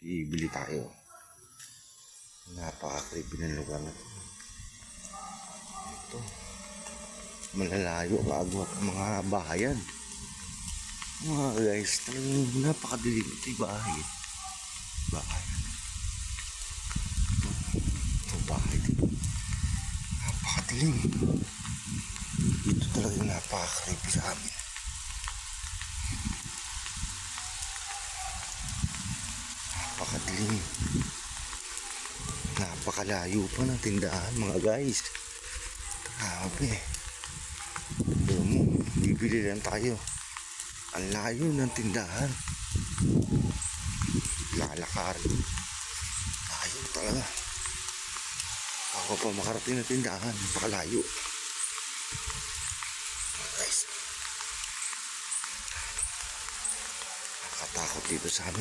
Bibili tayo. Napaka-creepy ng lugar na ito. Ito. Malalayo kaagwat ang mga bahayan. Mga guys, talagang napakadilim. Ito yung bahay. Bahayan. Ito bahay dito. Napakadilim. Dito talagang napaka-creepy sa amin. Napakadilim. Napakalayo pa ng tindahan mga guys. Grabe. Ito mo, bibili lang tayo. Ang layo ng tindahan. Lalakarin. Layo talaga. Ako pa makarating ng tindahan. Napakalayo. Guys. Nakatakot dito sa amin.